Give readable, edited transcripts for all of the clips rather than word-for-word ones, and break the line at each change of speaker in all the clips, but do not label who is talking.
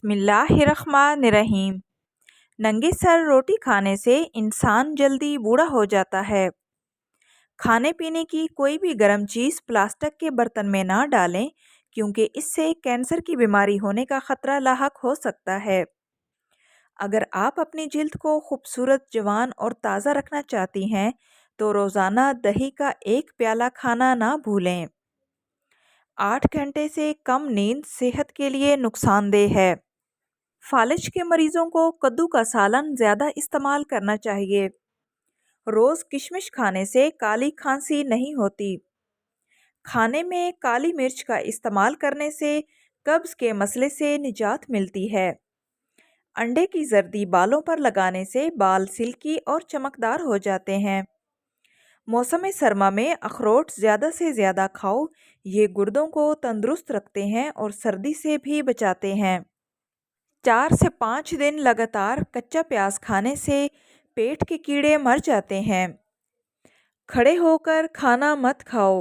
बिस्मिल्लाहिर्रहमानिर्रहीम। नंगे सर रोटी खाने से इंसान जल्दी बूढ़ा हो जाता है। खाने पीने की कोई भी गर्म चीज़ प्लास्टिक के बर्तन में ना डालें, क्योंकि इससे कैंसर की बीमारी होने का खतरा लाहक हो सकता है। अगर आप अपनी जिल्द को खूबसूरत, जवान और ताज़ा रखना चाहती हैं, तो रोज़ाना दही का एक प्याला खाना ना भूलें। 8 घंटे से कम नींद सेहत के लिए नुकसानदेह है। फालिज के मरीजों को कद्दू का सालन ज़्यादा इस्तेमाल करना चाहिए। रोज़ किशमिश खाने से काली खांसी नहीं होती। खाने में काली मिर्च का इस्तेमाल करने से कब्ज़ के मसले से निजात मिलती है। अंडे की जर्दी बालों पर लगाने से बाल सिल्की और चमकदार हो जाते हैं। मौसम सरमा में अखरोट ज़्यादा से ज़्यादा खाओ, ये गुर्दों को तंदुरुस्त रखते हैं और सर्दी से भी बचाते हैं। 4 से 5 दिन लगातार कच्चा प्याज खाने से पेट के कीड़े मर जाते हैं। खड़े होकर खाना मत खाओ।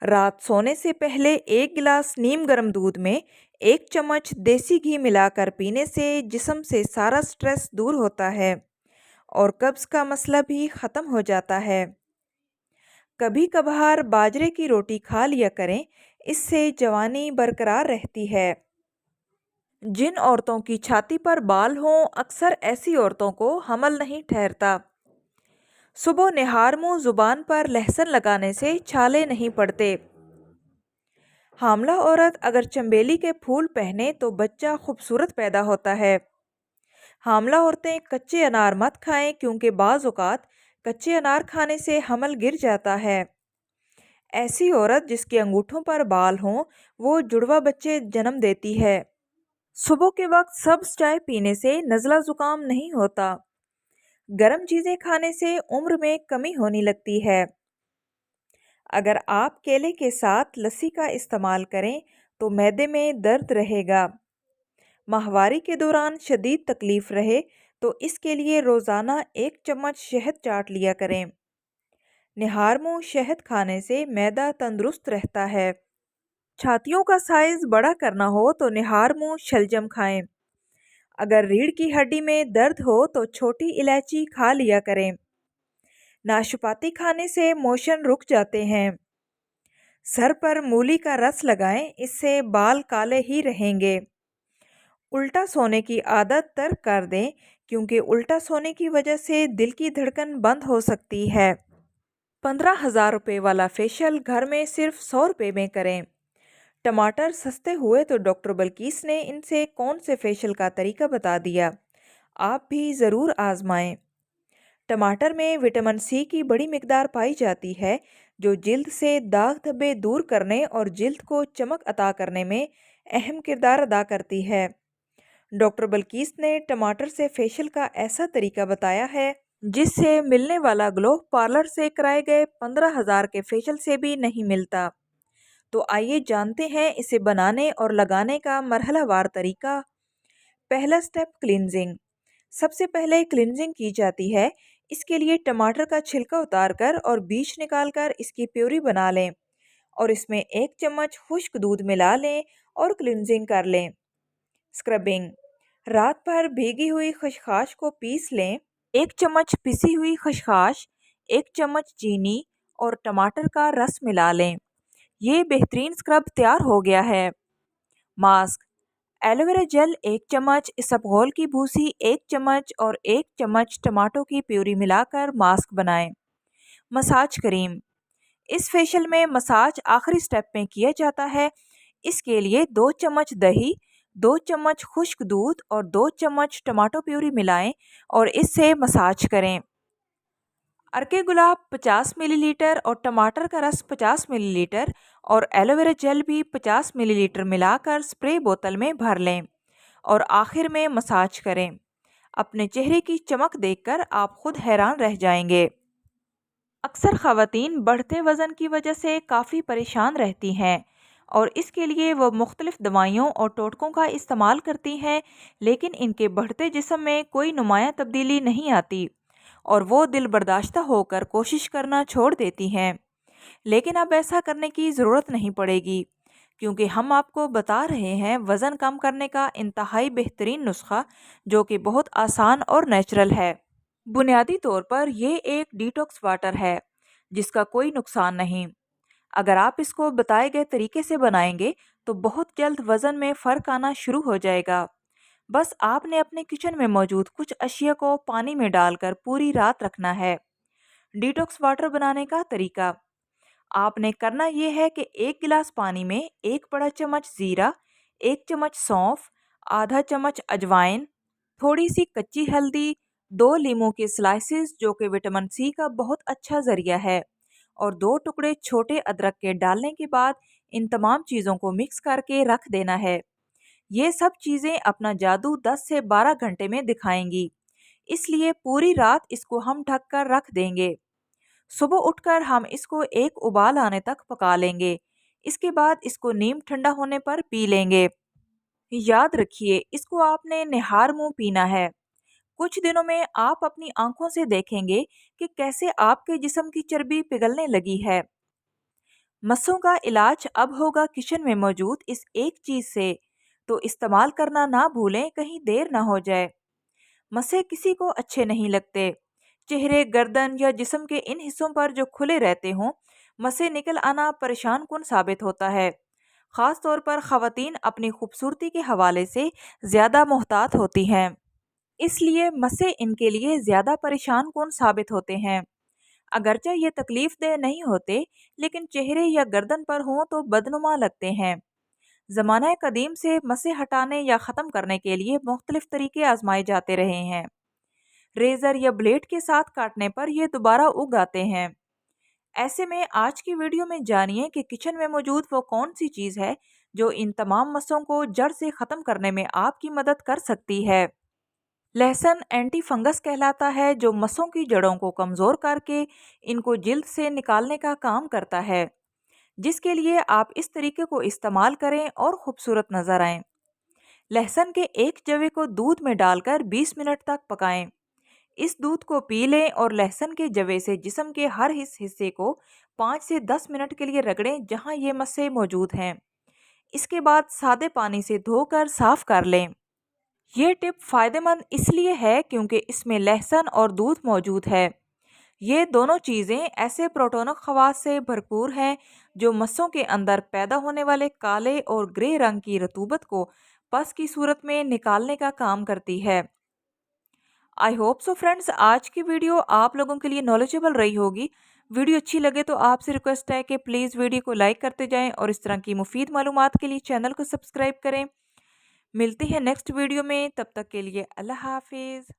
रात सोने से पहले 1 गिलास नीम गर्म दूध में 1 चम्मच देसी घी मिलाकर पीने से जिस्म से सारा स्ट्रेस दूर होता है और कब्ज़ का मसला भी ख़त्म हो जाता है। कभी कभार बाजरे की रोटी खा लिया करें, इससे जवानी बरकरार रहती है। जिन औरतों की छाती पर बाल हों, अक्सर ऐसी औरतों को हमल नहीं ठहरता। सुबह निहार मुँह ज़ुबान पर लहसुन लगाने से छाले नहीं पड़ते। हामला औरत अगर चंबेली के फूल पहने तो बच्चा खूबसूरत पैदा होता है। हामला औरतें कच्चे अनार मत खाएं, क्योंकि बाज़ औक़ात कच्चे अनार खाने से हमल गिर जाता है। ऐसी औरत जिसके अंगूठों पर बाल हों, वो जुड़वा बच्चे जन्म देती है। सुबह के वक्त सब्ज़ चाय पीने से नज़ला ज़ुकाम नहीं होता। गर्म चीज़ें खाने से उम्र में कमी होने लगती है। अगर आप केले के साथ लस्सी का इस्तेमाल करें तो मैदे में दर्द रहेगा। माहवारी के दौरान शदीद तकलीफ़ रहे तो इसके लिए रोज़ाना 1 चम्मच शहद चाट लिया करें। निहार मुँह शहद खाने से मैदा तंदुरुस्त रहता है। छातियों का साइज़ बड़ा करना हो तो निहार मुँह शलजम खाएं। अगर रीढ़ की हड्डी में दर्द हो तो छोटी इलायची खा लिया करें। नाशपाती खाने से मोशन रुक जाते हैं। सर पर मूली का रस लगाएं, इससे बाल काले ही रहेंगे। उल्टा सोने की आदत तर्क कर दें, क्योंकि उल्टा सोने की वजह से दिल की धड़कन बंद हो सकती है। 15,000 रुपये वाला फेशियल घर में सिर्फ 100 रुपये में करें। टमाटर सस्ते हुए तो डॉक्टर बल्कीस ने इनसे कौन से फेशियल का तरीका बता दिया। आप भी ज़रूर आजमाएं। टमाटर में विटामिन सी की बड़ी मिकदार पाई जाती है, जो जिल्द से दाग धब्बे दूर करने और जिल्द को चमक अता करने में अहम किरदार अदा करती है। डॉक्टर बल्कीस ने टमाटर से फेशियल का ऐसा तरीका बताया है जिससे मिलने वाला ग्लो पार्लर से कराए गए 15,000 के फेशियल से भी नहीं मिलता। तो आइए जानते हैं इसे बनाने और लगाने का मरहलावार तरीका। पहला स्टेप, क्लींजिंग। सबसे पहले क्लींजिंग की जाती है। इसके लिए टमाटर का छिलका उतारकर और बीज निकालकर इसकी प्यूरी बना लें और इसमें 1 चम्मच खुश्क दूध मिला लें और क्लींजिंग कर लें। स्क्रबिंग। रात भर भीगी हुई खसखस को पीस लें। 1 चम्मच पिसी हुई खसखस, 1 चम्मच चीनी और टमाटर का रस मिला लें। ये बेहतरीन स्क्रब तैयार हो गया है। मास्क। एलोवेरा जेल 1 चम्मच, इसबगोल की भूसी 1 चम्मच और 1 चम्मच टमाटो की प्यूरी मिलाकर मास्क बनाएं। Massage cream. इस फेशियल में मसाज आखिरी स्टेप में किया जाता है। इसके लिए 2 चम्मच दही, 2 चम्मच खुश्क दूध और 2 चम्मच टमाटो प्यूरी मिलाएं और इससे मसाज करें। अर्के गुलाब 50 मिलीलीटर और टमाटर का रस 50 मिलीलीटर और एलोवेरा जेल भी 50 मिलीलीटर मिलाकर स्प्रे बोतल में भर लें और आखिर में मसाज करें। अपने चेहरे की चमक देखकर आप खुद हैरान रह जाएंगे। अक्सर ख़वातीन बढ़ते वज़न की वजह से काफ़ी परेशान रहती हैं और इसके लिए वो मुख्तलिफ़ दवाइयों और टोटकों का इस्तेमाल करती हैं, लेकिन इनके बढ़ते जिस्म में कोई नुमायाँ तब्दीली नहीं आती और वो दिल बर्दाश्ता होकर कोशिश करना छोड़ देती हैं। लेकिन अब ऐसा करने की ज़रूरत नहीं पड़ेगी, کیونکہ ہم آپ کو بتا رہے ہیں وزن کم کرنے کا انتہائی بہترین نسخہ جو کہ بہت آسان اور نیچرل ہے۔ بنیادی طور پر یہ ایک ڈیٹاکس واٹر ہے جس کا کوئی نقصان نہیں۔ اگر آپ اس کو بتائے گئے طریقے سے بنائیں گے تو بہت جلد وزن میں فرق آنا شروع ہو جائے گا۔ بس آپ نے اپنے کچن میں موجود کچھ اشیاء کو پانی میں ڈال کر پوری رات رکھنا ہے۔ ڈیٹاکس واٹر بنانے کا طریقہ: آپ نے کرنا یہ ہے کہ 1 گلاس پانی میں 1 بڑا چمچ زیرہ، 1 چمچ سونف، آدھا چمچ اجوائن، تھوڑی سی کچی ہلدی، 2 لیموں کے سلائسز جو کہ وٹامن سی کا بہت اچھا ذریعہ ہے، اور 2 ٹکڑے چھوٹے ادرک کے ڈالنے کے بعد ان تمام چیزوں کو مکس کر کے رکھ دینا ہے۔ یہ سب چیزیں اپنا جادو 10 سے 12 گھنٹے میں دکھائیں گی، اس لیے پوری رات اس کو ہم ڈھک کر رکھ دیں گے۔ صبح اٹھ کر ہم اس کو ایک ابال آنے تک پکا لیں گے۔ اس کے بعد اس کو نیم ٹھنڈا ہونے پر پی لیں گے۔ یاد رکھیے اس کو آپ نے نہار منہ پینا ہے۔ کچھ دنوں میں آپ اپنی آنکھوں سے دیکھیں گے کہ کیسے آپ کے جسم کی چربی پگھلنے لگی ہے۔ مسوں کا علاج اب ہوگا کچن میں موجود اس ایک چیز سے، تو استعمال کرنا نہ بھولیں کہیں دیر نہ ہو جائے۔ مسے کسی کو اچھے نہیں لگتے۔ چہرے، گردن یا جسم کے ان حصوں پر جو کھلے رہتے ہوں، مسے نکل آنا پریشان کن ثابت ہوتا ہے۔ خاص طور پر خواتین اپنی خوبصورتی کے حوالے سے زیادہ محتاط ہوتی ہیں، اس لیے مسے ان کے لیے زیادہ پریشان کن ثابت ہوتے ہیں۔ اگرچہ یہ تکلیف دہ نہیں ہوتے، لیکن چہرے یا گردن پر ہوں تو بدنما لگتے ہیں۔ زمانہ قدیم سے مسے ہٹانے یا ختم کرنے کے لیے مختلف طریقے آزمائے جاتے رہے ہیں۔ ریزر یا بلیڈ کے ساتھ کاٹنے پر یہ دوبارہ اگ آتے ہیں۔ ایسے میں آج کی ویڈیو میں جانیے کہ کچن میں موجود وہ کون سی چیز ہے جو ان تمام مسوں کو جڑ سے ختم کرنے میں آپ کی مدد کر سکتی ہے۔ لہسن اینٹی فنگس کہلاتا ہے، جو مسوں کی جڑوں کو کمزور کر کے ان کو جلد سے نکالنے کا کام کرتا ہے، جس کے لیے آپ اس طریقے کو استعمال کریں اور خوبصورت نظر آئیں۔ لہسن کے ایک جوے کو دودھ میں ڈال کر 20 منٹ تک پکائیں۔ اس دودھ کو پی لیں اور لہسن کے جوے سے جسم کے ہر حصے کو 5 سے 10 منٹ کے لیے رگڑیں جہاں یہ مسیں موجود ہیں۔ اس کے بعد سادے پانی سے دھو کر صاف کر لیں۔ یہ ٹپ فائدہ مند اس لیے ہے کیونکہ اس میں لہسن اور دودھ موجود ہے۔ یہ دونوں چیزیں ایسے پروٹونک خواص سے بھرپور ہیں جو مسوں کے اندر پیدا ہونے والے کالے اور گرے رنگ کی رطوبت کو پس کی صورت میں نکالنے کا کام کرتی ہے۔ آئی ہوپ سو فرینڈز، آج کی ویڈیو آپ لوگوں کے لیے نالجبل رہی ہوگی۔ ویڈیو اچھی لگے تو آپ سے ریکویسٹ ہے کہ پلیز ویڈیو کو لائک کرتے جائیں اور اس طرح کی مفید معلومات کے لیے چینل کو سبسکرائب کریں۔ ملتے ہیں نیکسٹ ویڈیو میں، تب تک کے لیے اللہ حافظ۔